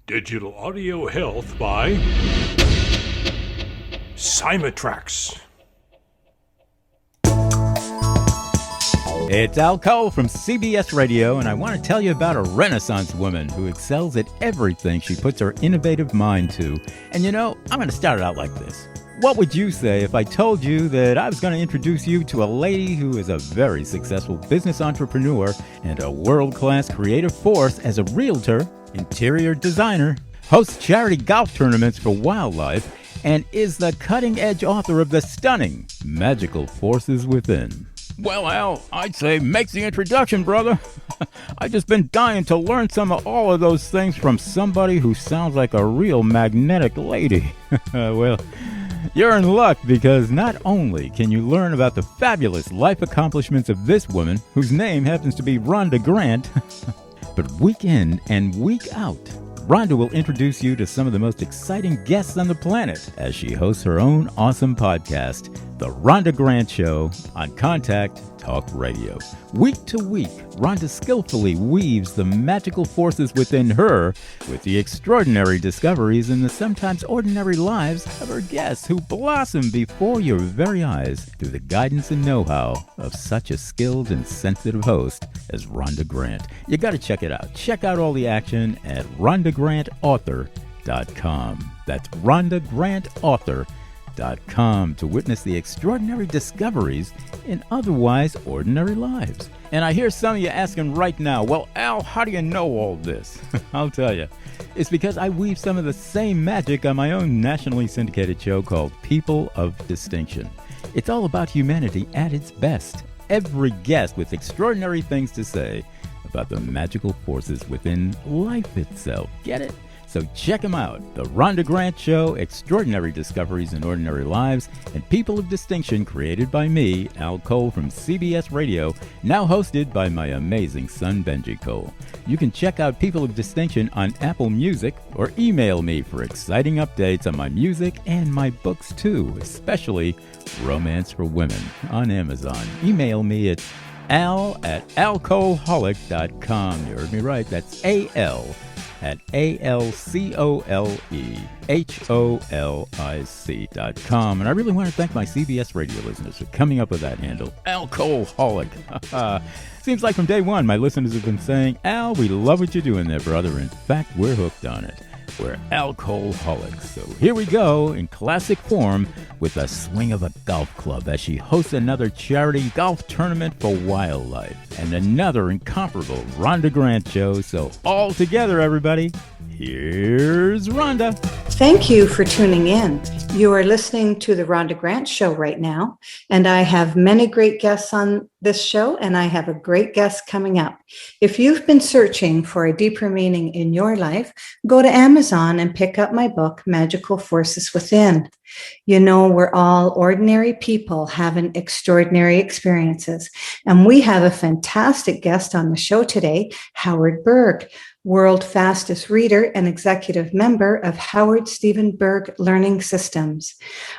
Digital audio health by Cymatrax. It's Al Cole from CBS Radio, and I want to tell you about a Renaissance woman who excels at everything she puts her innovative mind to. And you know, I'm going to start it out like this. What would you say if I told you that I was going to introduce you to a lady who is a very successful business entrepreneur and a world-class creative force as a realtor, interior designer, hosts charity golf tournaments for wildlife, and is the cutting-edge author of the stunning Magical Forces Within? Well, Al, I'd say make the introduction, brother. I've just been dying to learn some of all of those things from somebody who sounds like a real magnetic lady. Well, you're in luck because not only can you learn about the fabulous life accomplishments of this woman, whose name happens to be Rhonda Grant, but week in and week out, Rhonda will introduce you to some of the most exciting guests on the planet as she hosts her own awesome podcast, The Rhonda Grant Show, on Contact Talk Radio. Week to week, Rhonda skillfully weaves the magical forces within her with the extraordinary discoveries in the sometimes ordinary lives of her guests who blossom before your very eyes through the guidance and know-how of such a skilled and sensitive host as Rhonda Grant. You got to check it out. Check out all the action at rhondagrantauthor.com. That's rhondagrantauthor.com to witness the extraordinary discoveries in otherwise ordinary lives. And I hear some of you asking right now, well, Al, how do you know all this? I'll tell you. It's because I weave some of the same magic on my own nationally syndicated show called People of Distinction. It's all about humanity at its best. Every guest with extraordinary things to say about the magical forces within life itself. Get it? So check them out. The Rhonda Grant Show, Extraordinary Discoveries in Ordinary Lives, and People of Distinction, created by me, Al Cole from CBS Radio, now hosted by my amazing son, Benji Cole. You can check out People of Distinction on Apple Music or email me for exciting updates on my music and my books too, especially Romance for Women on Amazon. Email me at al@alcoholic.com. You heard me right. That's ALCOLEHOLIC.com. And I really want to thank my CBS radio listeners for coming up with that handle, Alcoholic. Seems like from day one, my listeners have been saying, Al, we love what you're doing there, brother. In fact, we're hooked on it. We're alcoholics. So here we go in classic form with a swing of a golf club as she hosts another charity golf tournament for wildlife and another incomparable Rhonda Grant show. So all together, everybody, here's Rhonda. Thank you for tuning in. You are listening to the Rhonda Grant Show right now, and I have many great guests on this show, and I have a great guest coming up. If you've been searching for a deeper meaning in your life, go to Amazon and pick up my book, Magical Forces Within. You know, we're all ordinary people having extraordinary experiences, and we have a fantastic guest on the show today, Howard Berg, world fastest reader and executive member of Howard Stephen Berg Learning Systems.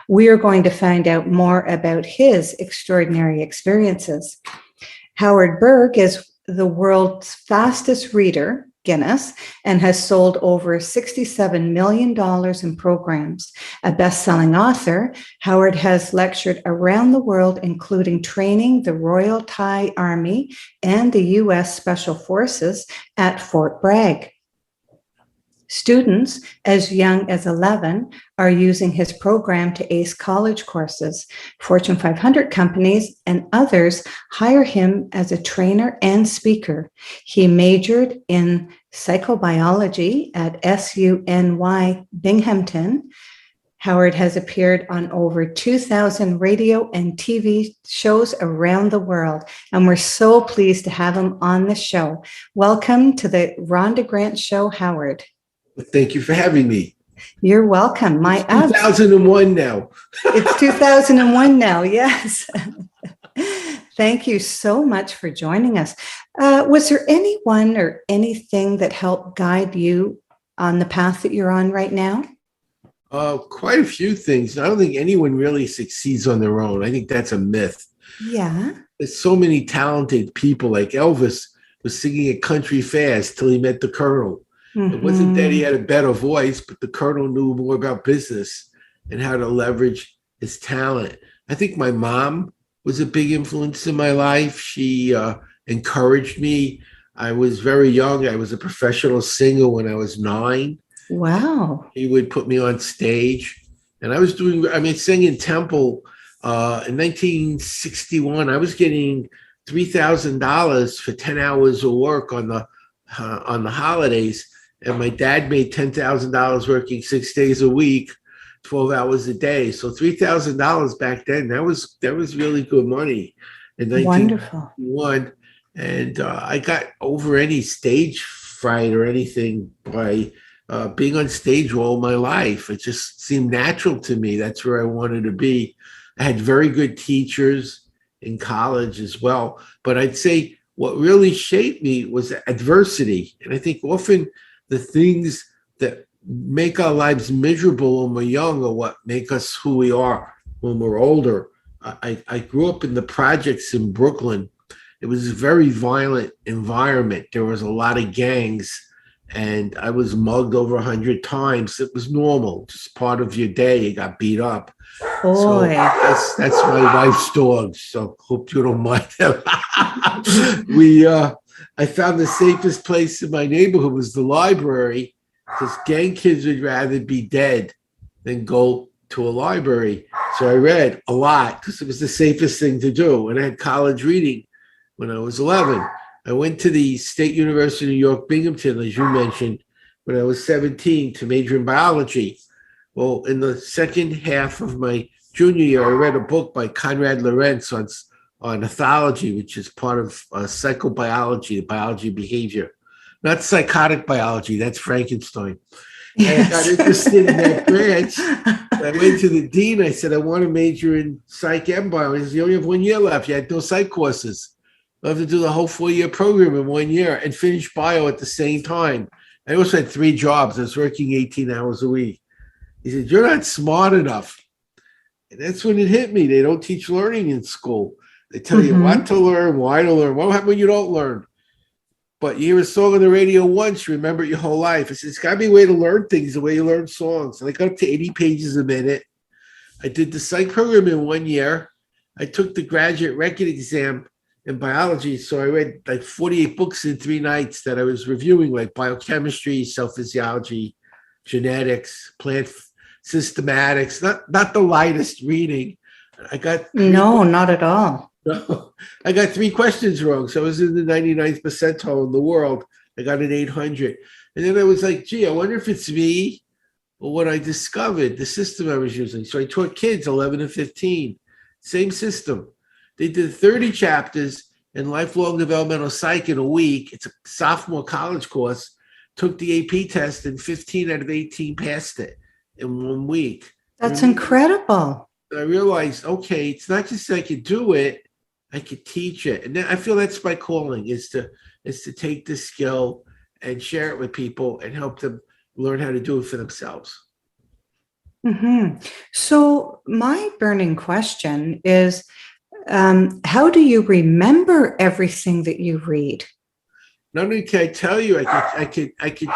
We are going to find out more about his extraordinary experiences. Howard Berg is the world's fastest reader, Guinness, and has sold over $67 million in programs. A best-selling author, Howard has lectured around the world, including training the Royal Thai Army and the U.S. Special Forces at Fort Bragg. Students as young as 11 are using his program to ace college courses. Fortune 500 companies and others hire him as a trainer and speaker. He majored in psychobiology at SUNY Binghamton. Howard has appeared on over 2,000 radio and TV shows around the world, and we're so pleased to have him on the show. Welcome to the Rhonda Grant Show, Howard. Thank you for having me. You're welcome. It's 2001 now. It's 2001 now, yes. Thank you so much for joining us. Was there anyone or anything that helped guide you on the path that you're on right now? Quite a few things. I don't think anyone really succeeds on their own. I think that's a myth. Yeah. There's so many talented people. Like Elvis was singing a country fast till he met the Colonel. It wasn't that he had a better voice, but the colonel knew more about business and how to leverage his talent. I think my mom was a big influence in my life. She encouraged me. I was very young. I was a professional singer when I was 9. Wow. He would put me on stage. And I was singing Temple in 1961. I was getting $3,000 for 10 hours of work on the holidays. And my dad made $10,000 working 6 days a week, 12 hours a day. So $3,000 back then, that was really good money in 1961. And I got over any stage fright or anything by being on stage all my life. It just seemed natural to me. That's where I wanted to be. I had very good teachers in college as well. But I'd say what really shaped me was adversity. And I think often the things that make our lives miserable when we're young are what make us who we are when we're older. I grew up in the projects in Brooklyn. It was a very violent environment. There was a lot of gangs, and I was mugged over 100 times. It was normal, just part of your day. You got beat up. Boy. So that's my wife's dog. So hope you don't mind them. I found the safest place in my neighborhood was the library, because gang kids would rather be dead than go to a library. So I read a lot because it was the safest thing to do. And I had college reading when I was 11. I went to the State University of New York, Binghamton, as you mentioned, when I was 17 to major in biology. Well, in the second half of my junior year, I read a book by Konrad Lorenz on ethology, which is part of psychobiology, the biology of behavior. Not psychotic biology, that's Frankenstein. Yes. And I got interested in that branch. I went to the dean. I said, I want to major in psych and bio. He said, you only have 1 year left. You had no psych courses. I have to do the whole 4-year program in 1 year and finish bio at the same time. I also had 3 jobs. I was working 18 hours a week. He said, you're not smart enough. And that's when it hit me. They don't teach learning in school. They tell you what to learn, why to learn. What happens when you don't learn? But you hear a song on the radio once, you remember it your whole life. I said, it's got to be a way to learn things, the way you learn songs. And I got up to 80 pages a minute. I did the psych program in 1 year. I took the graduate record exam in biology. So I read like 48 books in 3 nights that I was reviewing, like biochemistry, cell physiology, genetics, plant systematics, not the lightest reading. No, not at all. No, I got 3 questions wrong. So I was in the 99th percentile in the world. I got an 800. And then I was like, gee, I wonder if it's me or what I discovered, the system I was using. So I taught kids 11 and 15, same system. They did 30 chapters in lifelong developmental psych in a week. It's a sophomore college course. Took the AP test and 15 out of 18 passed it in 1 week. That's incredible. I realized, okay, it's not just I could do it, I could teach it. And then I feel that's my calling is to take this skill and share it with people and help them learn how to do it for themselves. So my burning question is, how do you remember everything that you read? Not only can I tell you, I could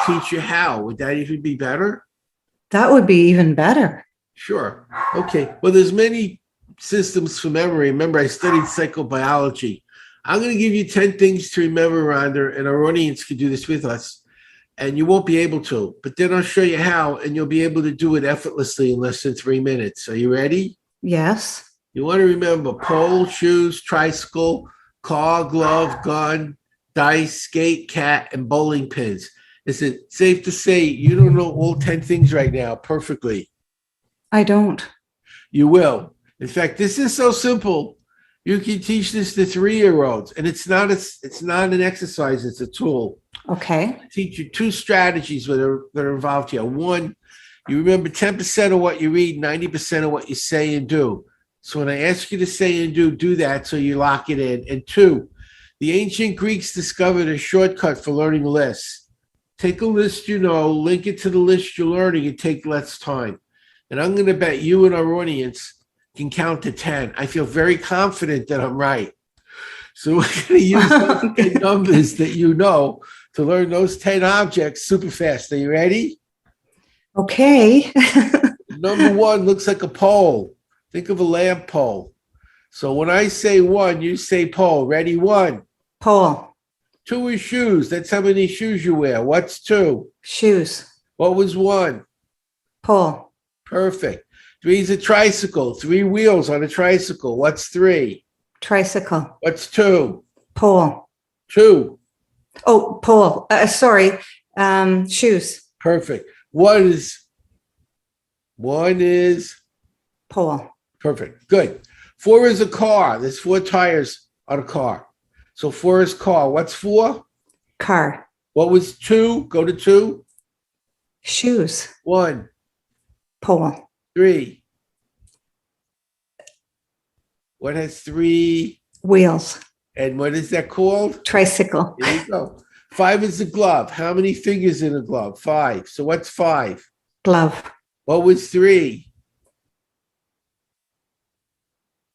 teach you how. Would that even be better? That would be even better. Sure. Okay. Well, there's many systems for memory. Remember, I studied psychobiology. I'm going to give you 10 things to remember, Rhonda, and our audience can do this with us. And you won't be able to, but then I'll show you how, and you'll be able to do it effortlessly in less than 3 minutes. Are you ready? Yes. You want to remember pole, shoes, tricycle, car, glove, gun, dice, skate, cat, and bowling pins. Is it safe to say you don't know all 10 things right now perfectly? I don't. You will. In fact, this is so simple. You can teach this to 3-year-olds, and it's not an exercise, it's a tool. Okay. I teach you 2 strategies that are involved here. 1, you remember 10% of what you read, 90% of what you say and do. So when I ask you to say and do that so you lock it in. And 2, the ancient Greeks discovered a shortcut for learning lists. Take a list you know, link it to the list you're learning, and take less time. And I'm going to bet you and our audience can count to 10. I feel very confident that I'm right. So we're going to use those numbers that you know to learn those 10 objects super fast. Are you ready? Okay. Number one looks like a pole. Think of a lamp pole. So when I say one, you say pole. Ready? One. Pole. Two is shoes. That's how many shoes you wear. What's two? Shoes. What was one? Pole. Perfect. Three is a tricycle. 3 wheels on a tricycle. What's three? Tricycle. What's two? Pole. Two. Oh, pole. Sorry. Shoes. Perfect. One is Pole. perfect. Good. 4 is a car. There's 4 tires on a car. So 4 is car. What's 4? Car. What was 2? Go to 2. Shoes. 1. Pole. 3. What has 3? Wheels. And what is that called? Tricycle. There you go. 5 is a glove. How many fingers in a glove? 5. So what's 5? Glove. What was 3?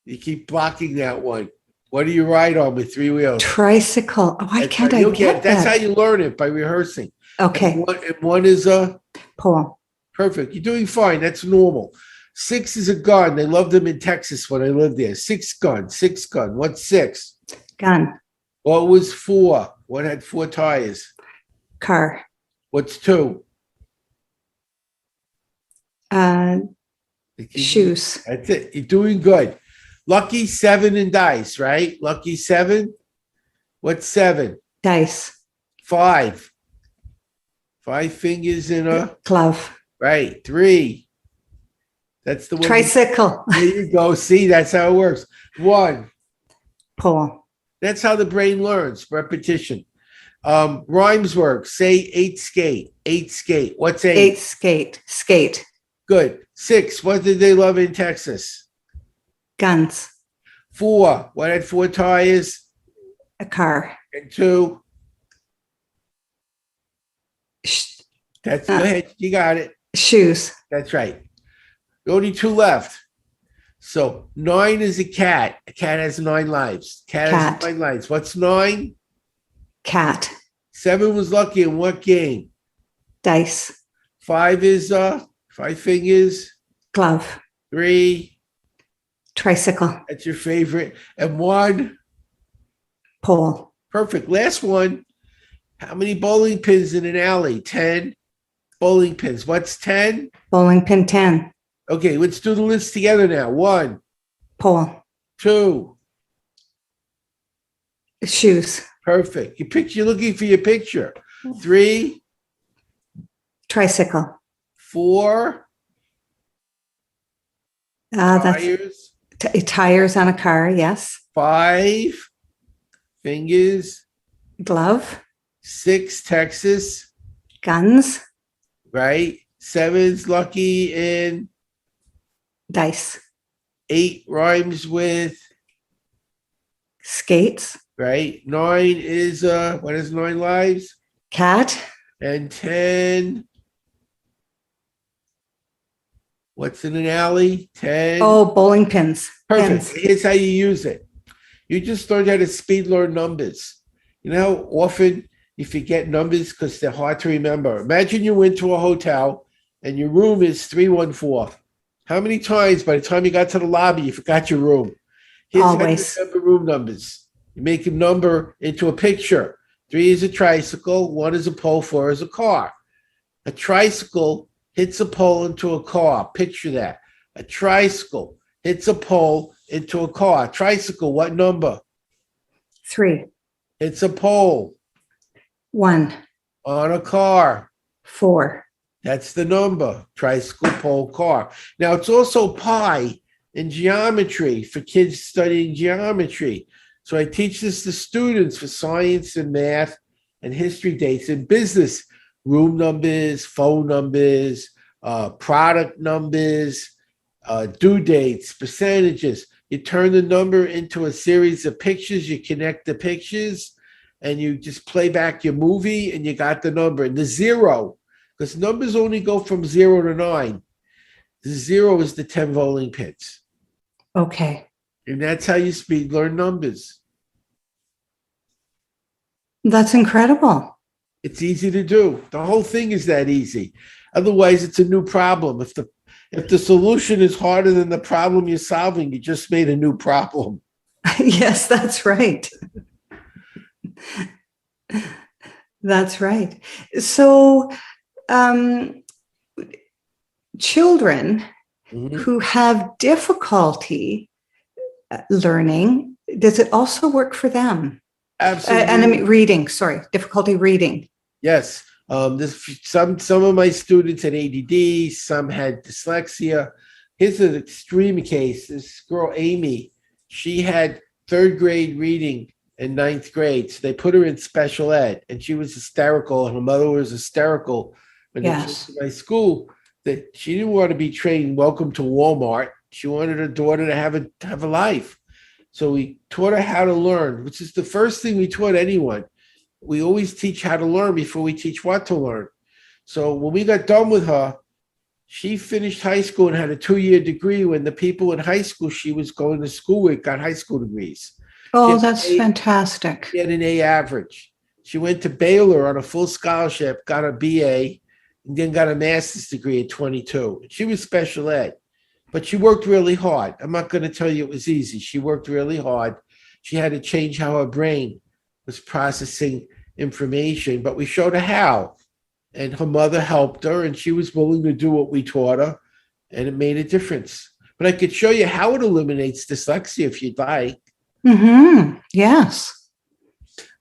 You keep blocking that one. What do you ride on with 3 wheels? Tricycle. Why That's can't how I you'll get That's that? how you learn it, by rehearsing. Okay. And one is a Pole. perfect. You're doing fine. That's normal. 6 is a gun. They loved them in Texas when I lived there. 6 gun. What's 6? Gun. What was 4? What had 4 tires? Car. What's 2? Shoes. That's it. You're doing good. Lucky 7 and dice, right? Lucky 7. What's 7? Dice. 5. 5 fingers in a Glove. right. 3. That's the one. Tricycle. There you go. See, that's how it works. 1. Pole. That's how the brain learns. Repetition. Rhymes work. Say 8 skate. 8 skate. What's 8? 8 skate. Skate. Good. 6. What did they love in Texas? Guns. 4. What had 4 tires? A car. And 2. Sh- That's go ahead. You got it. Shoes. That's right. Only 2 left. So 9 is a cat. A cat has 9 lives. Cat has 9 lives. What's 9? Cat. 7 was lucky in what game? Dice. 5 is 5 fingers. Glove. 3. Tricycle. That's your favorite. And 1. Pole. Perfect. Last one. How many bowling pins in an alley? 10 bowling pins. What's 10? Bowling pin. 10. Okay, let's do the list together now. 1, Pole. 2. Shoes. Perfect. You're looking for your picture. 3, Tricycle. 4. That's Tires. tires on a car. Yes. 5 fingers. Glove. 6 Texas. Guns. Right. 7's lucky in. Dice. 8 rhymes with. Skates. Right. 9 is what is 9 lives? Cat. And 10. What's in an alley? 10. Oh, bowling pins. Perfect. Pins. Here's how you use it. You just learned how to speed learn numbers. You know how often you forget numbers because they're hard to remember. Imagine you went to a hotel and your room is 314. How many times by the time you got to the lobby, you forgot your room? Here's Always. how you remember room numbers. You make a number into a picture. 3 is a tricycle. 1 is a pole. 4 is a car. A tricycle hits a pole into a car. Picture that. A tricycle hits a pole into a car. Tricycle, what number? 3. It's a pole 1. on a car. 4. That's the number. Tricycle, pole, car. Now, it's also pi in geometry for kids studying geometry. So I teach this to students for science and math and history dates and business. Room numbers, phone numbers, product numbers, due dates, percentages. You turn the number into a series of pictures. You connect the pictures and you just play back your movie and you got the number. And the 0, because numbers only go from 0 to 9. The 0 is the 10 bowling pins. Okay. And that's how you speed learn numbers. That's incredible. It's easy to do. The whole thing is that easy. Otherwise, it's a new problem. If the solution is harder than the problem you're solving, you just made a new problem. Yes, that's right. That's right. So, children who have difficulty learning, does it also work for them? Absolutely. And I mean, difficulty reading. Yes. Some of my students had ADD, some had dyslexia. Here's an extreme case. This girl, Amy, she had third grade reading in ninth grade. So they put her in special ed, and she was hysterical. Her mother was hysterical when they came to my school. That she didn't want to be trained, welcome to Walmart. She wanted her daughter to have a life. So we taught her how to learn, which is the first thing we taught anyone. We always teach how to learn before we teach what to learn. So when we got done with her, she finished high school and had a 2-year degree when the people in high school she was going to school with got high school degrees. Oh, that's fantastic. She had an A average. She went to Baylor on a full scholarship, got a BA, and then got a master's degree at 22. She was special ed, but she worked really hard. I'm not going to tell you it was easy. She worked really hard. She had to change how her brain was processing information, but we showed her how. And her mother helped her, and she was willing to do what we taught her, and it made a difference. But I could show you how it eliminates dyslexia if you'd like. Mm-hmm. Yes.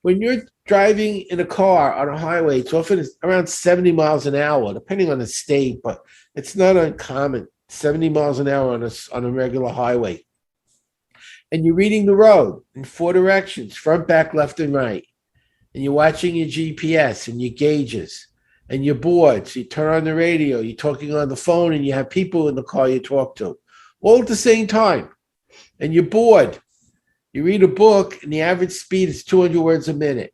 When you're driving in a car on a highway, it's often around 70 miles an hour, depending on the state, but it's not uncommon, 70 miles an hour on a regular highway. And you're reading the road in 4 directions, front, back, left, and right. And you're watching your GPS and your gauges, and you're bored. So you turn on the radio, you're talking on the phone, and you have people in the car you talk to, all at the same time. And you're bored. You read a book, and the average speed is 200 words a minute.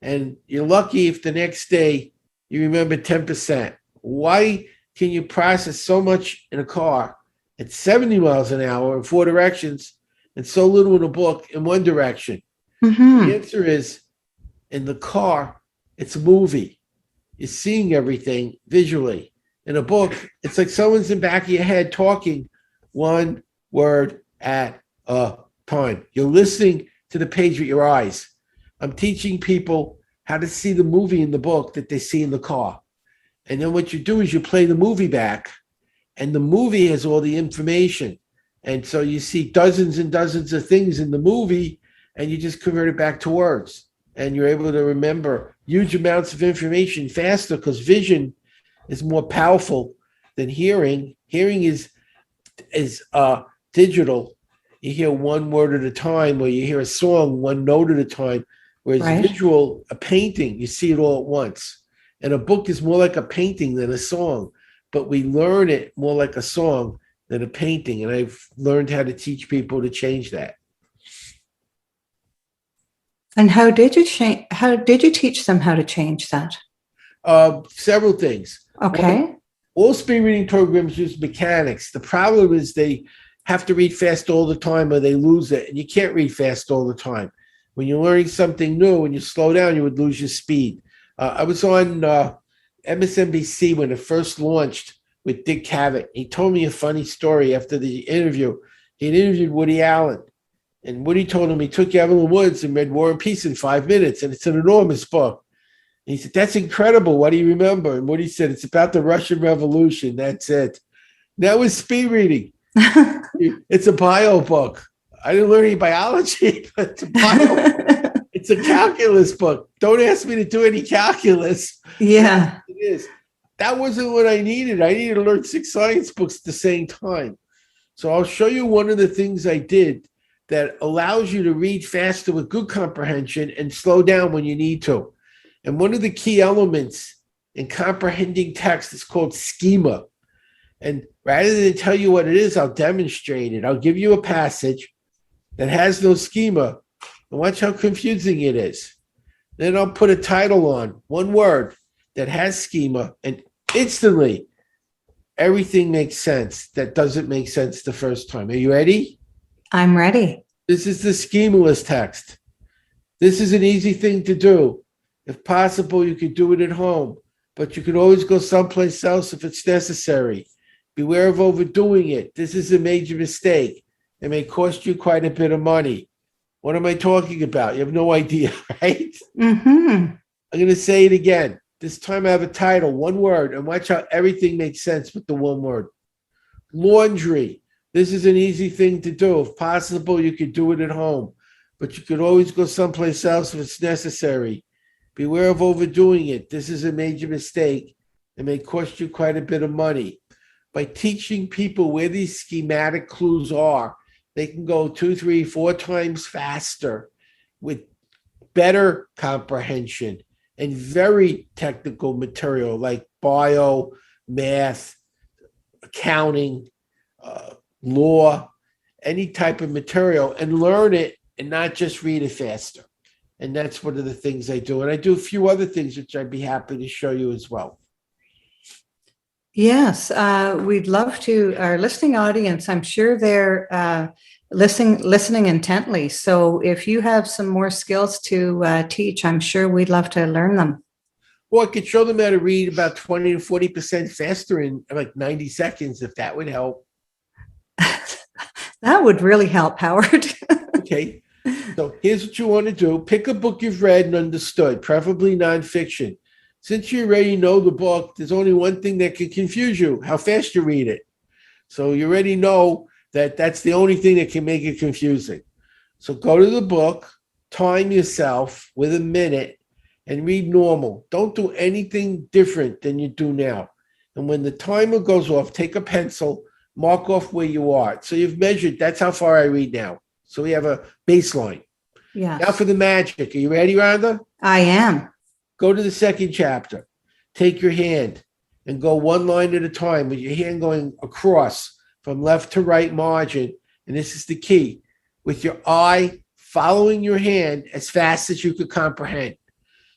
And you're lucky if the next day you remember 10%. Why can you process so much in a car at 70 miles an hour in 4 directions and so little in a book in 1 direction? Mm-hmm. The answer is, in the car, it's a movie. You're seeing everything visually. In a book, it's like someone's in the back of your head talking 1 word at a time. You're listening to the page with your eyes. I'm teaching people how to see the movie in the book that they see in the car. And then what you do is you play the movie back, and the movie has all the information. And so you see dozens and dozens of things in the movie, and you just convert it back to words. And you're able to remember huge amounts of information faster because vision is more powerful than hearing. Hearing is digital. You hear 1 word at a time, or you hear a song 1 note at a time. Whereas visual, a painting, you see it all at once. And a book is more like a painting than a song, but we learn it more like a song than a painting. And I've learned how to teach people to change that. And how did you teach them how to change that? Several things. Okay. All speed reading programs use mechanics. The problem is they have to read fast all the time or they lose it. And you can't read fast all the time. When you're learning something new and you slow down, you would lose your speed. I was on MSNBC when it first launched with Dick Cavett. He told me a funny story after the interview. He'd interviewed Woody Allen. And Woody told him he took Evelyn Woods and read War and Peace in 5 minutes. And it's an enormous book. And he said, that's incredible. What do you remember? And Woody said, it's about the Russian Revolution. That's it. That was speed reading. It's a bio book. I didn't learn any biology, but it's a bio. It's a calculus book. Don't ask me to do any calculus. Yeah. It is. That wasn't what I needed. I needed to learn 6 science books at the same time. So I'll show you one of the things I did that allows you to read faster with good comprehension and slow down when you need to. And one of the key elements in comprehending text is called schema. And rather than tell you what it is, I'll demonstrate it. I'll give you a passage that has no schema, and watch how confusing it is. Then I'll put a title on, 1 word that has schema, and instantly everything makes sense that doesn't make sense the first time. Are you ready? I'm ready. This is the schemaless text. This is an easy thing to do. If possible, you could do it at home, but you could always go someplace else if it's necessary. Beware of overdoing it. This is a major mistake. It may cost you quite a bit of money. What am I talking about? You have no idea, right? Mm-hmm. I'm going to say it again. This time I have a title, one word, and watch how everything makes sense with the one word. Laundry. This is an easy thing to do. If possible, you could do it at home, but you could always go someplace else if it's necessary. Beware of overdoing it. This is a major mistake. It may cost you quite a bit of money. By teaching people where these schematic clues are, they can go 2, 3, 4 times faster with better comprehension and very technical material like bio, math, accounting, law, any type of material, and learn it and not just read it faster. And that's one of the things I do. And I do a few other things which I'd be happy to show you as well. Yes, we'd love to. Our listening audience, I'm sure they're listening intently. So if you have some more skills to teach, I'm sure we'd love to learn them. Well, I could show them how to read about 20 to 40% faster in like 90 seconds, if that would help. That would really help, Howard. Okay. So here's what you want to do. Pick a book you've read and understood, preferably nonfiction. Since you already know the book, there's only one thing that can confuse you, how fast you read it. So you already know that that's the only thing that can make it confusing. So go to the book, time yourself with a minute, and read normal. Don't do anything different than you do now. And when the timer goes off, take a pencil, mark off where you are. So you've measured, that's how far I read now. So we have a baseline. Yeah. Now for the magic. Are you ready, Rhonda? I am. Go to the second chapter. Take your hand and go one line at a time with your hand going across from left to right margin. And this is the key. With your eye following your hand as fast as you could comprehend.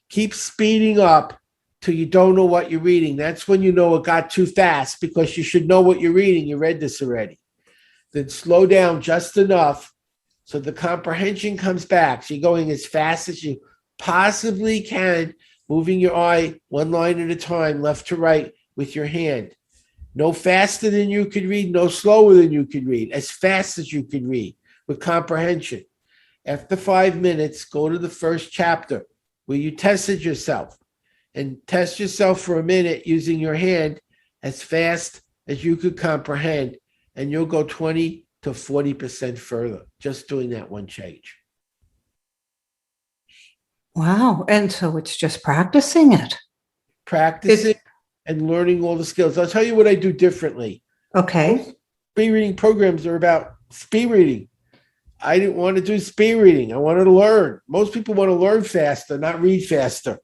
Keep speeding up till you don't know what you're reading. That's when you know it got too fast, because you should know what you're reading. You read this already. Then slow down just enough so the comprehension comes back. So you're going as fast as you possibly can, moving your eye one line at a time, left to right with your hand. No faster than you could read, no slower than you could read, as fast as you could read with comprehension. After 5 minutes, go to the first chapter where you tested yourself, and test yourself for a minute using your hand as fast as you could comprehend, and you'll go 20 to 40% further just doing that one change. Wow. And so it's just practicing it. Practicing and learning all the skills. I'll tell you what I do differently. Okay. Speed reading programs are about speed reading. I didn't want to do speed reading. I wanted to learn. Most people want to learn faster, not read faster.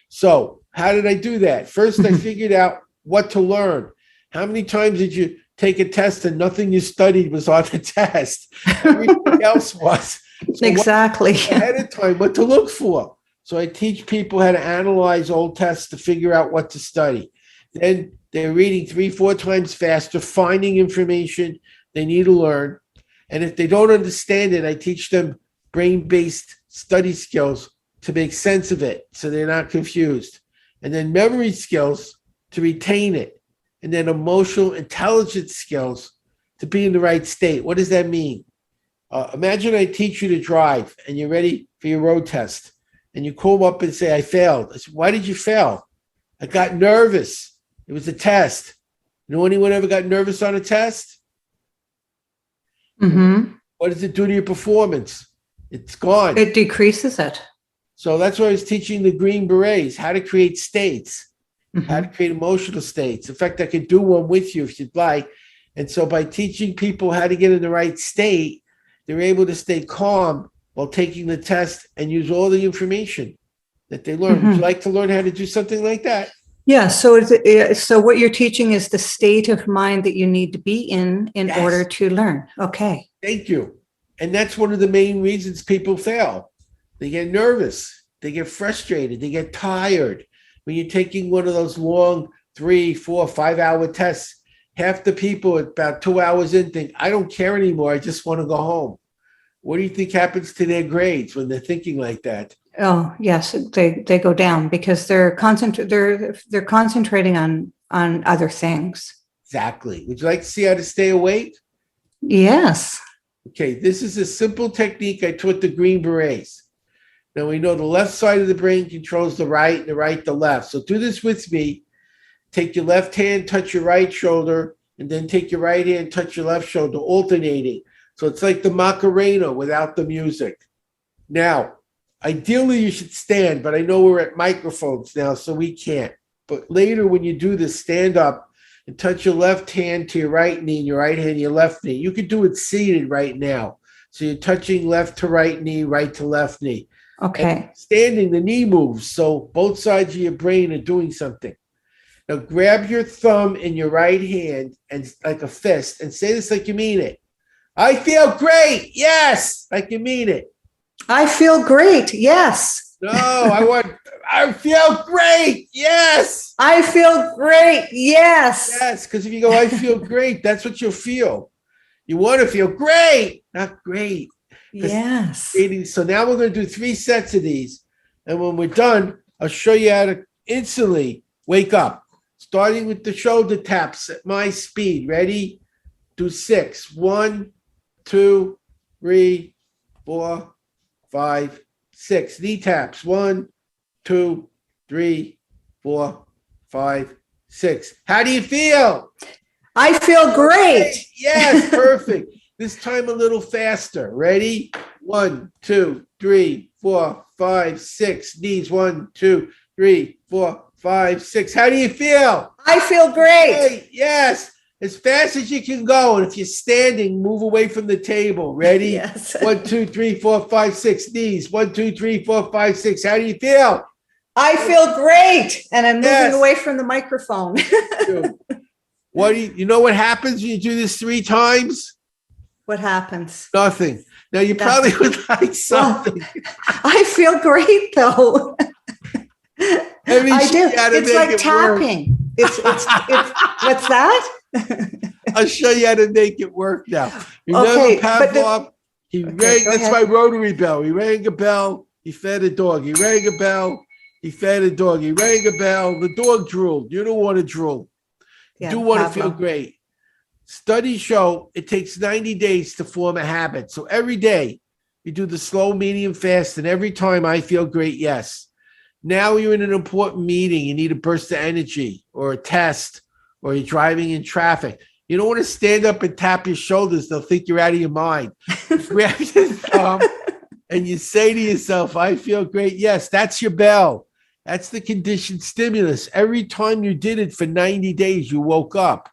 So how did I do that? First, I figured out what to learn. How many times did you take a test and nothing you studied was on the test? Everything else was. So exactly. Ahead of time, what to look for. So I teach people how to analyze old tests to figure out what to study. Then they're reading 3-4 times faster, finding information they need to learn. And if they don't understand it, I teach them brain-based study skills to make sense of it so they're not confused. And then memory skills to retain it. And then emotional intelligence skills to be in the right state. What does that mean? Imagine I teach you to drive and you're ready for your road test. And you call up and say, I failed. I said, why did you fail? I got nervous. It was a test. You know anyone ever got nervous on a test? Mm-hmm. What does it do to your performance? It's gone. It decreases it. So that's why I was teaching the Green Berets how to create states, Mm-hmm. how to create emotional states. In fact, I could do one with you if you'd like. And so by teaching people how to get in the right state, they're able to stay calm while taking the test and use all the information that they learn. Mm-hmm. Would you like to learn how to do something like that? Yeah. So so what you're teaching is the state of mind that you need to be in Yes. order to learn. Okay. Thank you. And that's one of the main reasons people fail. They get nervous. They get frustrated. They get tired. When you're taking one of those long 3, 4, 5 hour tests, half the people at about 2 hours in think, I don't care anymore. I just want to go home. What do you think happens to their grades when they're thinking like that? Oh, yes, they go down because they're concentrating on other things. Exactly. Would you like to see how to stay awake? Yes. Okay, this is a simple technique I taught the Green Berets. Now we know the left side of the brain controls the right and the right the left. So do this with me. Take your left hand, touch your right shoulder, and then take your right hand, touch your left shoulder, alternating. So it's like the Macarena without the music. Now, ideally you should stand, but I know we're at microphones now, so we can't. But later when you do this, stand up and touch your left hand to your right knee and your right hand to your left knee. You could do it seated right now. So you're touching left to right knee, right to left knee. Okay. And standing, the knee moves. So both sides of your brain are doing something. Now grab your thumb in your right hand and like a fist and say this like you mean it. I feel great. Yes. Like you mean it. I feel great. Yes. No, I feel great. Yes. I feel great. Yes. Yes. Because if you go, I feel great, that's what you'll feel. You want to feel great, not great. Yes. So now we're going to do 3 sets of these. And when we're done, I'll show you how to instantly wake up. Starting with the shoulder taps at my speed. Ready? Do 6. 1, 2, 3, 4, 5, 6. Knee taps. 1, 2, 3, 4, 5, 6. How do you feel? I feel great. Yes, perfect. This time a little faster. Ready? 1, 2, 3, 4, 5, 6. Knees. 1, 2, 3, 4, 5, 6. How do you feel? I feel great. Yes. As fast as you can go. And if you're standing, move away from the table. Ready? Yes. 1, 2, 3, 4, 5, 6. Knees. 1, 2, 3, 4, 5, 6. How do you feel? I feel great. And I'm Yes. moving away from the microphone. What do you know what happens when you do this 3 times? What happens? Nothing. Now you probably would like something. I feel great though. I do. It's like tapping. It's what's that? I'll show you how to make it work now. Remember Okay, Pavlov? He rang. That's ahead. my rotary bell. He rang a bell. He fed a dog. He rang a bell. He fed a dog. He rang a bell. The dog drooled. You don't want to drool. You do want to feel great. Studies show it takes 90 days to form a habit. So every day you do the slow, medium, fast, and every time I feel great, yes. Now you're in an important meeting. You need a burst of energy or a test, or you're driving in traffic. You don't want to stand up and tap your shoulders. They'll think you're out of your mind. You grab your thumb and you say to yourself, I feel great. Yes, that's your bell. That's the conditioned stimulus. Every time you did it for 90 days, you woke up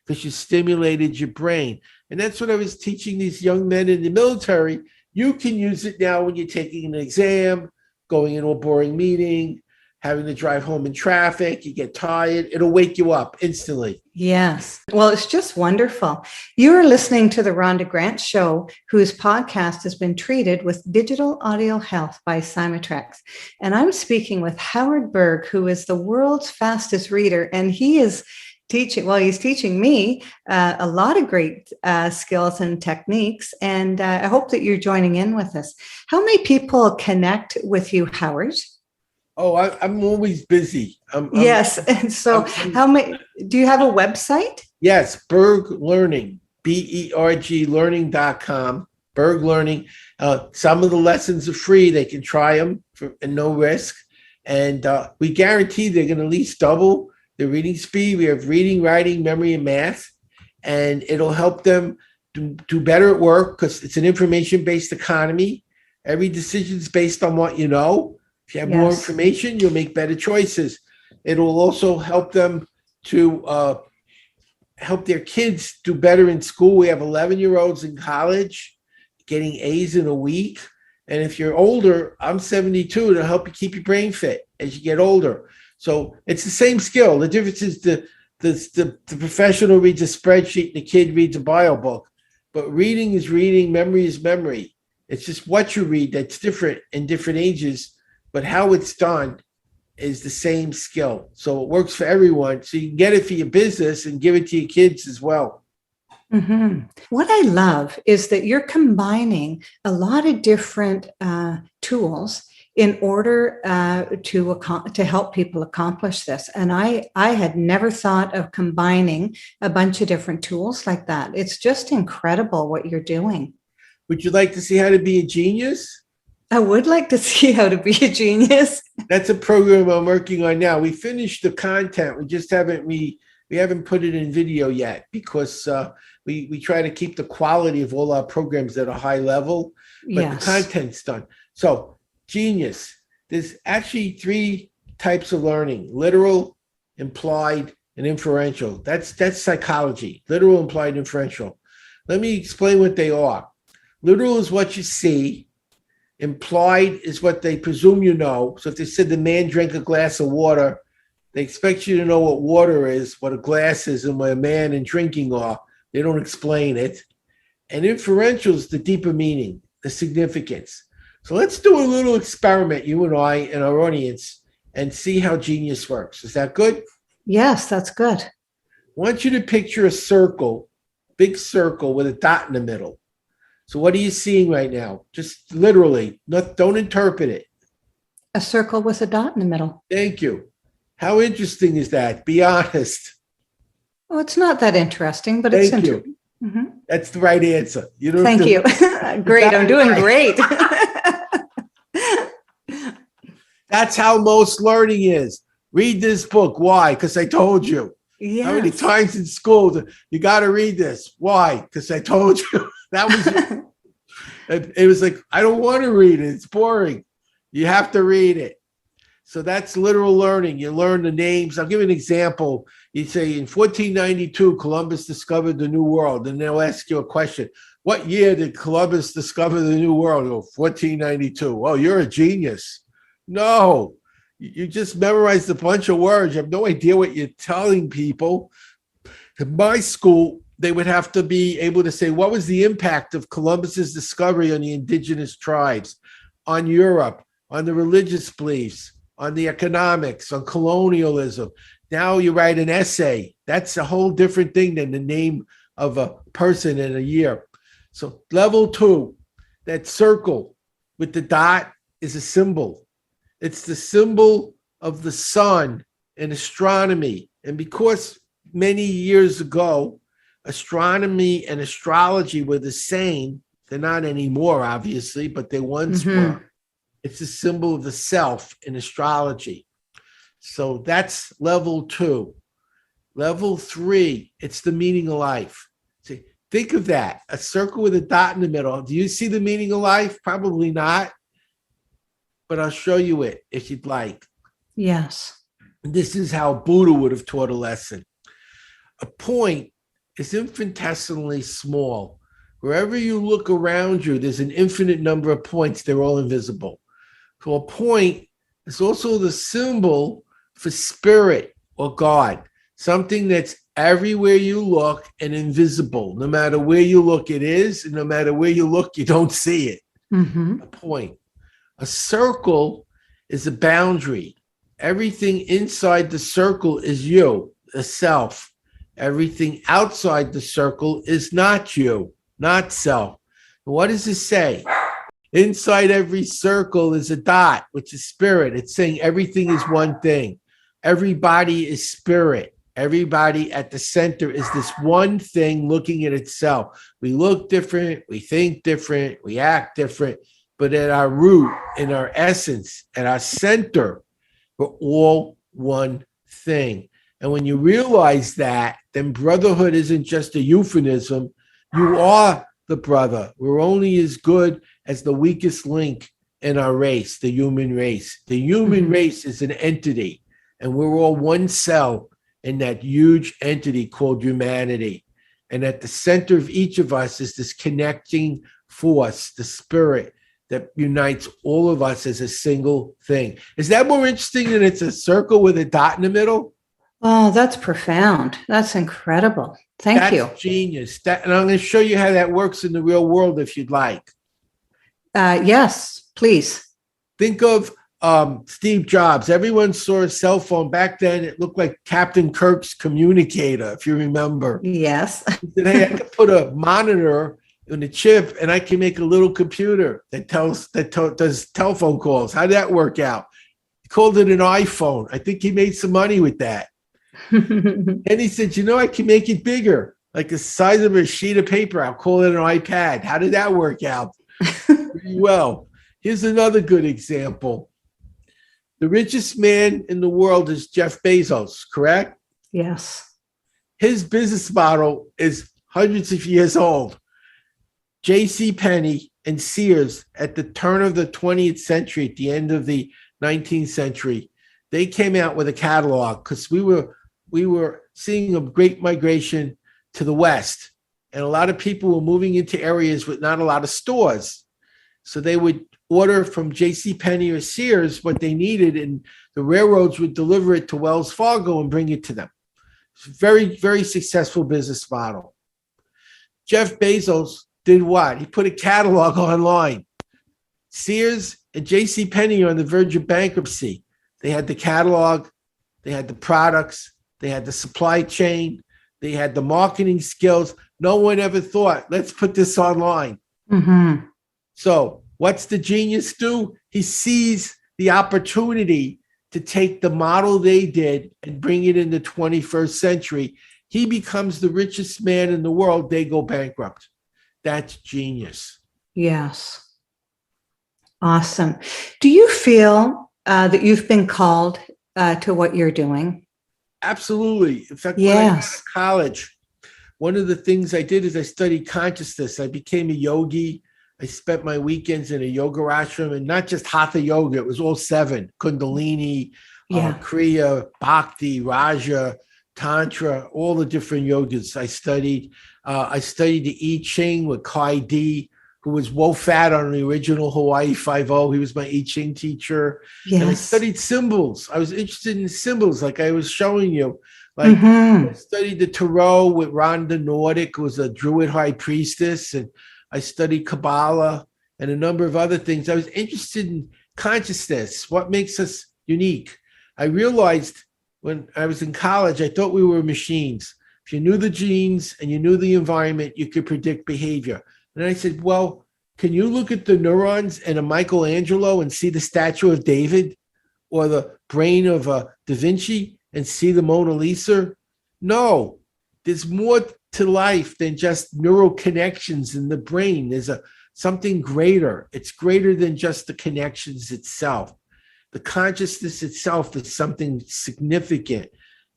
because you stimulated your brain. And that's what I was teaching these young men in the military. You can use it now when you're taking an exam, going into a boring meeting, having to drive home in traffic. You get tired. It'll wake you up instantly. Yes. Well, it's just wonderful. You are listening to the Rhonda Grant Show, whose podcast has been treated with digital audio health by Cymatrax. And I'm speaking with Howard Berg, who is the world's fastest reader. And he is he's teaching me a lot of great skills and techniques. And I hope that you're joining in with us. How many people connect with you, Howard? Oh, I'm always busy. Yes. And so how many, do you have a website? Yes. Berg Learning, BERG learning.com, Berg Learning. Some of the lessons are free. They can try them for no risk. And we guarantee they're going to at least double the reading speed. We have reading, writing, memory, and math. And it'll help them do better at work because it's an information-based economy. Every decision is based on what you know. If you have more information, you'll make better choices. It'll also help them to help their kids do better in school. We have 11-year-olds in college getting A's in a week. And if you're older, I'm 72, it'll help you keep your brain fit as you get older. So it's the same skill. The difference is the professional reads a spreadsheet and the kid reads a bio book. But reading is reading, memory is memory. It's just what you read that's different in different ages. But how it's done is the same skill. So it works for everyone. So you can get it for your business and give it to your kids as well. Mm-hmm. What I love is that you're combining a lot of different tools in order to help people accomplish this. And I had never thought of combining a bunch of different tools like that. It's just incredible what you're doing. Would you like to see how to be a genius? I would like to see how to be a genius. That's a program I'm working on now. We finished the content. We just haven't put it in video yet because we try to keep the quality of all our programs at a high level, but Yes. the content's done. So genius, there's actually 3 types of learning: literal, implied, and inferential. That's psychology. Literal, implied, inferential. Let me explain what they are. Literal is what you see. Implied is what they presume you know. So if they said the man drank a glass of water, they expect you to know what water is, what a glass is, and what a man and drinking are. They don't explain it. And inferential is the deeper meaning, the significance. So let's do a little experiment, you and I and our audience, and see how genius works. Is that good? Yes, that's good. I want you to picture a circle, big circle with a dot in the middle. So what are you seeing right now? Just literally, don't interpret it. A circle with a dot in the middle. Thank you. How interesting is that? Be honest. Well, it's not that interesting, but it's Thank interesting. you. Mm-hmm. That's the right answer. You don't Thank you. Great. I'm doing great. That's how most learning is. Read this book. Why? Because I told you. Yes. How many times in school you got to read this? Why? Because I told you. That was it. Was like, I don't want to read it. It's boring. You have to read it. So that's literal learning. You learn the names. I'll give you an example. You say in 1492, Columbus discovered the New World. And they'll ask you a question. What year did Columbus discover the New World? Oh, 1492. Oh, you're a genius. No, you just memorized a bunch of words. You have no idea what you're telling people. In my school, they would have to be able to say, what was the impact of Columbus's discovery on the indigenous tribes, on Europe, on the religious beliefs, on the economics, on colonialism? Now you write an essay. That's a whole different thing than the name of a person in a year. So level 2, that circle with the dot is a symbol. It's the symbol of the sun in astronomy. And because many years ago, astronomy and astrology were the same, they're not anymore, obviously, but they once were. It's a symbol of the self in astrology. So that's level 2. Level 3, it's the meaning of life. See, think of that, a circle with a dot in the middle. Do you see the meaning of life? Probably not, but I'll show you it if you'd like. Yes. This is how Buddha would have taught a lesson. A point is infinitesimally small. Wherever you look around you, there's an infinite number of points. They're all invisible. So a point is also the symbol for spirit or God, something that's everywhere you look and invisible. No matter where you look, it is, and no matter where you look, you don't see it. Mm-hmm. A point. A circle is a boundary. Everything inside the circle is you, the self. Everything outside the circle is not you, not self. What does it say? Inside every circle is a dot, which is spirit. It's saying everything is one thing. Everybody is spirit. Everybody at the center is this one thing looking at itself. We look different, we think different, we act different, but at our root, in our essence, at our center, we're all one thing. And when you realize that, then brotherhood isn't just a euphemism. You are the brother. We're only as good as the weakest link in our race, the human race. The human race is an entity, and we're all one cell in that huge entity called humanity. And at the center of each of us is this connecting force, the spirit that unites all of us as a single thing. Is that more interesting than it's a circle with a dot in the middle? Oh, that's profound. That's incredible. Thank you. That's genius. And I'm going to show you how that works in the real world if you'd like. Yes, please. Think of Steve Jobs. Everyone saw a cell phone. Back then, it looked like Captain Kirk's communicator, if you remember. Yes. He said, hey, I could put a monitor on a chip, and I can make a little computer that does telephone calls. How did that work out? He called it an iPhone. I think he made some money with that. And he said, I can make it bigger, like the size of a sheet of paper. I'll call it an iPad. How did that work out? Pretty well. Here's another good example. The richest man in the world is Jeff Bezos, correct? Yes. His business model is hundreds of years old. J.C. Penney and Sears at the turn of the 20th century, at the end of the 19th century, they came out with a catalog because we were seeing a great migration to the West, and a lot of people were moving into areas with not a lot of stores. So they would order from J.C. Penney or Sears what they needed, and the railroads would deliver it to Wells Fargo and bring it to them. It's a very, very successful business model. Jeff Bezos did what? He put a catalog online. Sears and J.C. Penney are on the verge of bankruptcy. They had the catalog, they had the products, they had the supply chain, they had the marketing skills. No one ever thought, let's put this online. Mm-hmm. So what's the genius do? He sees the opportunity to take the model they did and bring it in the 21st century. He becomes the richest man in the world. They go bankrupt. That's genius. Yes. Awesome. Do you feel that you've been called to what you're doing? Absolutely. In fact, when I got to college, one of the things I did is I studied consciousness. I became a yogi. I spent my weekends in a yoga ashram, and not just hatha yoga. It was all 7: Kundalini, Kriya, Bhakti, Raja, Tantra, all the different yogas I studied. I studied the I Ching with Kai D, who was Wo-Fat on the original Hawaii Five-0. He was my I Ching teacher. Yes. And I studied symbols. I was interested in symbols, like I was showing you. Like I studied the Tarot with Rhonda Nordic, who was a Druid high priestess, and I studied Kabbalah and a number of other things. I was interested in consciousness, what makes us unique. I realized when I was in college, I thought we were machines. If you knew the genes and you knew the environment, you could predict behavior. And I said, well, can you look at the neurons in a Michelangelo and see the statue of David, or the brain of Da Vinci and see the Mona Lisa? No, there's more to life than just neural connections in the brain. There's something greater. It's greater than just the connections itself. The consciousness itself is something significant.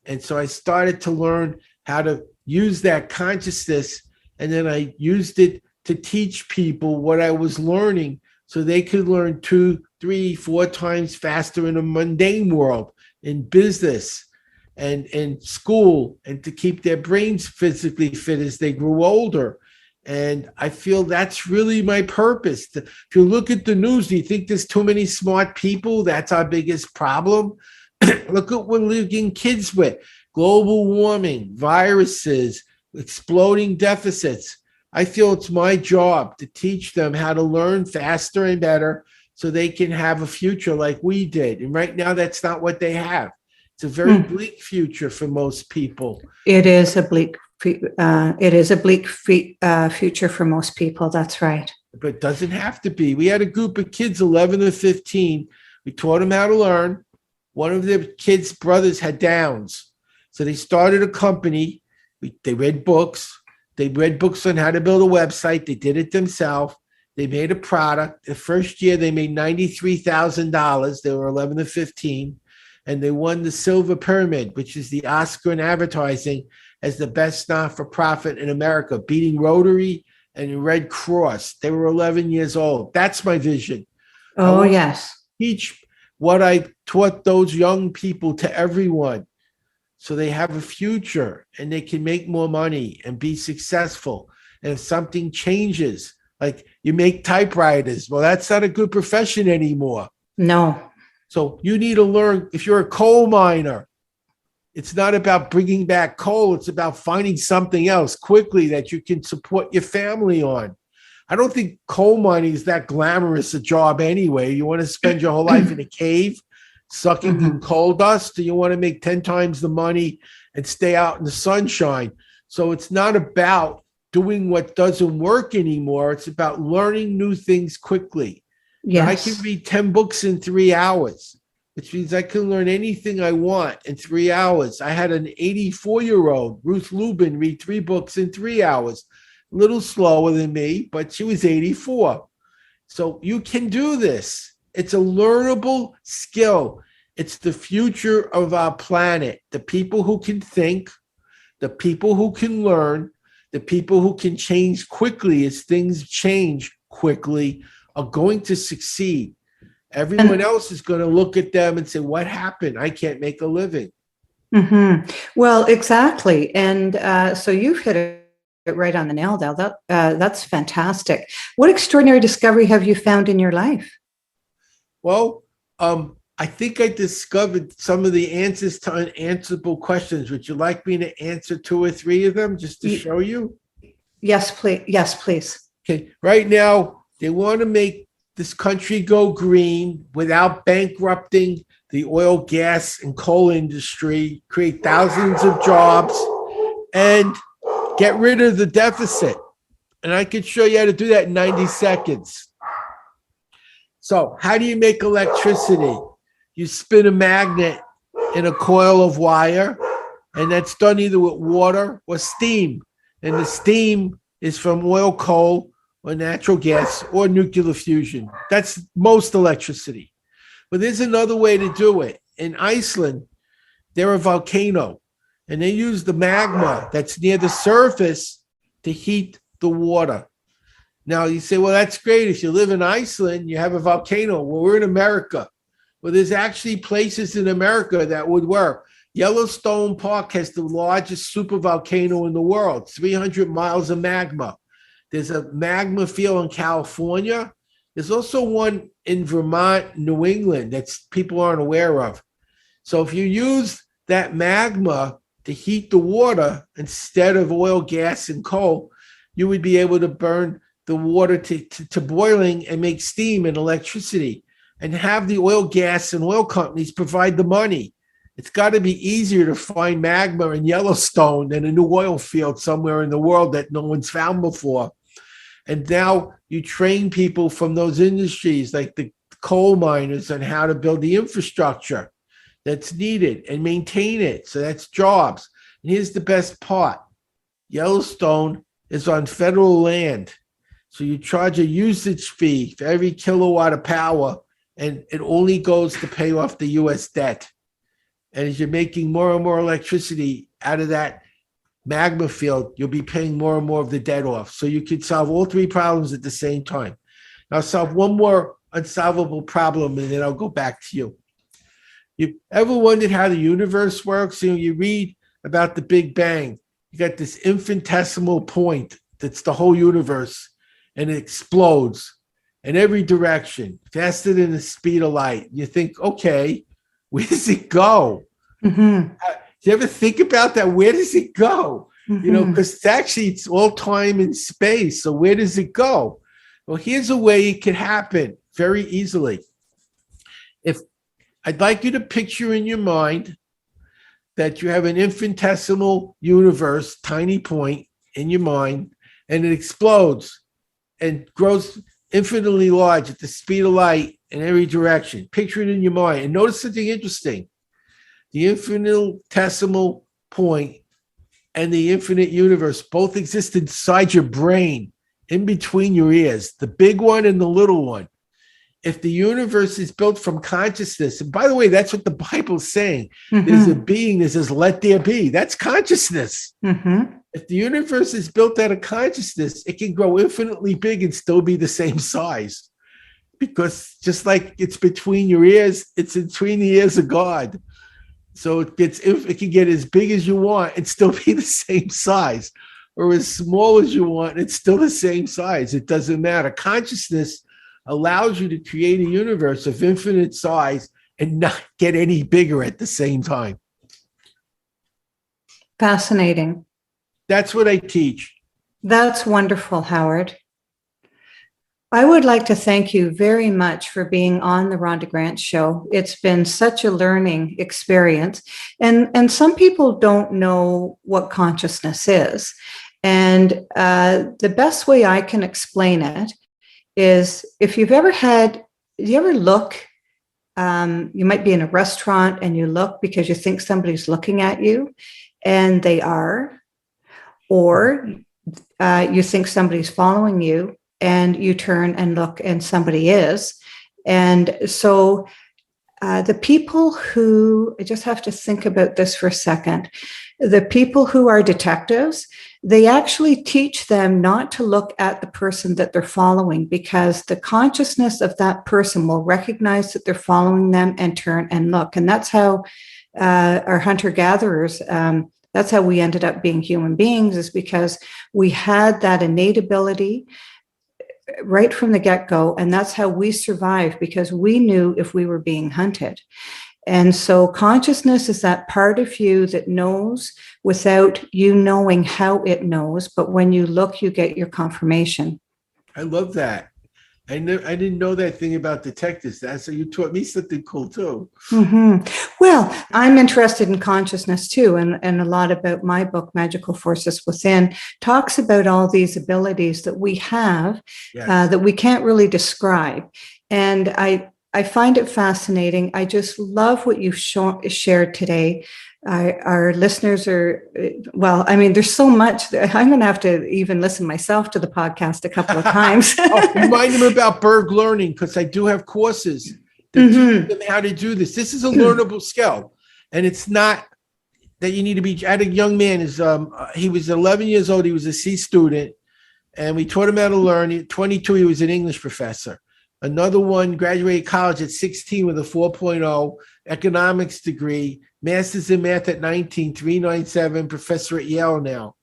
And so I started to learn how to use that consciousness, and then I used it to teach people what I was learning so they could learn 2, 3, 4 times faster in a mundane world, in business and in school, and to keep their brains physically fit as they grew older. And I feel that's really my purpose. If you look at the news, do you think there's too many smart people? That's our biggest problem. Look at what we're leaving kids with: global warming, viruses, exploding deficits. I feel it's my job to teach them how to learn faster and better so they can have a future like we did. And right now, that's not what they have. It's a very bleak future for most people. It is a bleak future for most people. That's right. But it doesn't have to be. We had a group of kids, 11 or 15. We taught them how to learn. One of their kids' brothers had Downs. So they started a company. They read books. They read books on how to build a website. They did it themselves. They made a product. The first year, they made $93,000. They were 11 or 15. And they won the Silver Pyramid, which is the Oscar in advertising, as the best not-for-profit in America, beating Rotary and Red Cross. They were 11 years old. That's my vision. Oh, yes. Teach what I taught those young people to everyone, so they have a future and they can make more money and be successful. And if something changes, like you make typewriters, well, that's not a good profession anymore. No. So you need to learn. If you're a coal miner, it's not about bringing back coal. It's about finding something else quickly that you can support your family on. I don't think coal mining is that glamorous a job anyway. You want to spend your whole life in a cave sucking in coal dust, or you want to make 10 times the money and stay out in the sunshine. So it's not about doing what doesn't work anymore. It's about learning new things quickly. Yes. I can read 10 books in 3 hours, which means I can learn anything I want in 3 hours. I had an 84-year-old, Ruth Lubin, read 3 books in 3 hours. A little slower than me, but she was 84. So you can do this. It's a learnable skill. It's the future of our planet. The people who can think, the people who can learn, the people who can change quickly as things change quickly are going to succeed. Everyone else is going to look at them and say, what happened? I can't make a living. Mm-hmm. Well, exactly. And so you've hit it right on the nail, Dale. That's fantastic. What extraordinary discovery have you found in your life? Well, I think I discovered some of the answers to unanswerable questions. Would you like me to answer 2 or 3 of them just to show you? Yes, please. Yes, please. Okay. Right now, they want to make this country go green without bankrupting the oil, gas, and coal industry, create thousands of jobs, and get rid of the deficit. And I can show you how to do that in 90 seconds. So how do you make electricity? You spin a magnet in a coil of wire, and that's done either with water or steam. And the steam is from oil, coal, or natural gas, or nuclear fusion. That's most electricity. But there's another way to do it. In Iceland, they're a volcano, and they use the magma that's near the surface to heat the water. Now, you say, well, that's great. If you live in Iceland, you have a volcano. Well, we're in America. Well, there's actually places in America that would work. Yellowstone Park has the largest supervolcano in the world, 300 miles of magma. There's a magma field in California. There's also one in Vermont, New England, that people aren't aware of. So if you use that magma to heat the water instead of oil, gas, and coal, you would be able to burn the water to boiling and make steam and electricity, and have the oil, gas, and oil companies provide the money. It's got to be easier to find magma in Yellowstone than a new oil field somewhere in the world that no one's found before. And now you train people from those industries, like the coal miners, on how to build the infrastructure that's needed and maintain it. So that's jobs. And here's the best part. Yellowstone is on federal land. So you charge a usage fee for every kilowatt of power, and it only goes to pay off the U.S. debt. And as you're making more and more electricity out of that magma field, you'll be paying more and more of the debt off. So you could solve all 3 problems at the same time. Now, I'll solve one more unsolvable problem, and then I'll go back to you. You ever wondered how the universe works? You read about the Big Bang. You got this infinitesimal point that's the whole universe, and it explodes in every direction, faster than the speed of light. You think, okay, where does it go? Mm-hmm. Do you ever think about that? Where does it go? Mm-hmm. Because it's all time and space. So where does it go? Well, here's a way it could happen very easily. If I'd like you to picture in your mind that you have an infinitesimal universe, tiny point in your mind, and it explodes and grows infinitely large at the speed of light in every direction. Picture it in your mind. And notice something interesting. The infinitesimal point and the infinite universe both exist inside your brain, in between your ears, the big one and the little one. If the universe is built from consciousness, and by the way, that's what the Bible's saying. Mm-hmm. There's a being that says, let there be. That's consciousness. Mm-hmm. If the universe is built out of consciousness, it can grow infinitely big and still be the same size. Because just like it's between your ears, it's between the ears of God. So it can get as big as you want and still be the same size, or as small as you want, it's still the same size. It doesn't matter. Consciousness allows you to create a universe of infinite size and not get any bigger at the same time. Fascinating. That's what I teach. That's wonderful, Howard. I would like to thank you very much for being on the Rhonda Grant Show. It's been such a learning experience. And some people don't know what consciousness is. And the best way I can explain it is, if you've ever you ever look, you might be in a restaurant and you look because you think somebody's looking at you, and they are, or you think somebody's following you and you turn and look and somebody is. And so the people who, I just have to think about this for a second, the people who are detectives, they actually teach them not to look at the person that they're following, because the consciousness of that person will recognize that they're following them and turn and look. And that's how our hunter-gatherers, that's how we ended up being human beings, is because we had that innate ability right from the get-go. And that's how we survived, because we knew if we were being hunted. And so consciousness is that part of you that knows without you knowing how it knows. But when you look, you get your confirmation. I love that. I didn't know that thing about detectives. So you taught me something cool too. Mm-hmm. Well, I'm interested in consciousness too. And a lot about my book, Magical Forces Within, talks about all these abilities that we have, yes, that we can't really describe. And I find it fascinating. I just love what you've shared today. Our listeners are, well, I mean, there's so much. I'm going to have to even listen myself to the podcast a couple of times. Remind them about Berg learning, because I do have courses that teach them how to do this. This is a learnable skill. And it's not that you need to be. I had a young man, he was 11 years old. He was a C student, and we taught him how to learn. At 22, he was an English professor. Another one graduated college at 16 with a 4.0 economics degree, master's in math at 19, 397, professor at Yale now.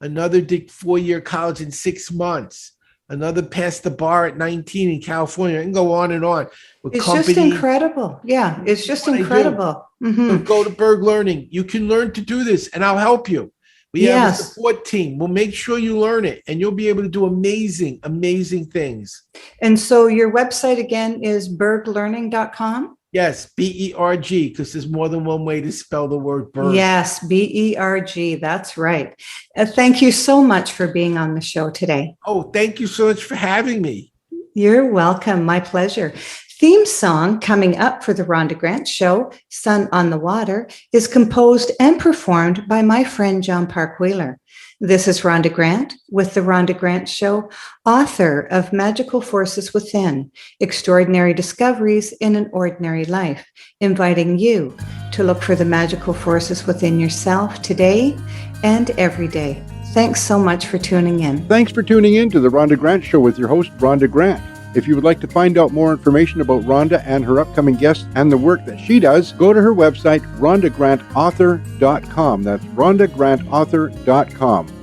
Another did 4-year college in 6 months. Another passed the bar at 19 in California. I can go on and on. It's just incredible. Yeah, it's just incredible. Mm-hmm. So go to Berg Learning. You can learn to do this, and I'll help you. We have a support team. We'll make sure you learn it, and you'll be able to do amazing, amazing things. And so your website again is berglearning.com? Yes, B-E-R-G, because there's more than one way to spell the word Berg. Yes, B-E-R-G. That's right. Thank you so much for being on the show today. Oh, thank you so much for having me. You're welcome. My pleasure. Theme song coming up for the Rhonda Grant Show, Sun on the Water, is composed and performed by my friend John Park Wheeler. This is Rhonda Grant with the Rhonda Grant Show, author of Magical Forces Within, Extraordinary Discoveries in an Ordinary Life, inviting you to look for the magical forces within yourself today and every day. Thanks so much for tuning in. Thanks for tuning in to the Rhonda Grant Show with your host, Rhonda Grant. If you would like to find out more information about Rhonda and her upcoming guests and the work that she does, go to her website, rhondagrantauthor.com. That's rhondagrantauthor.com.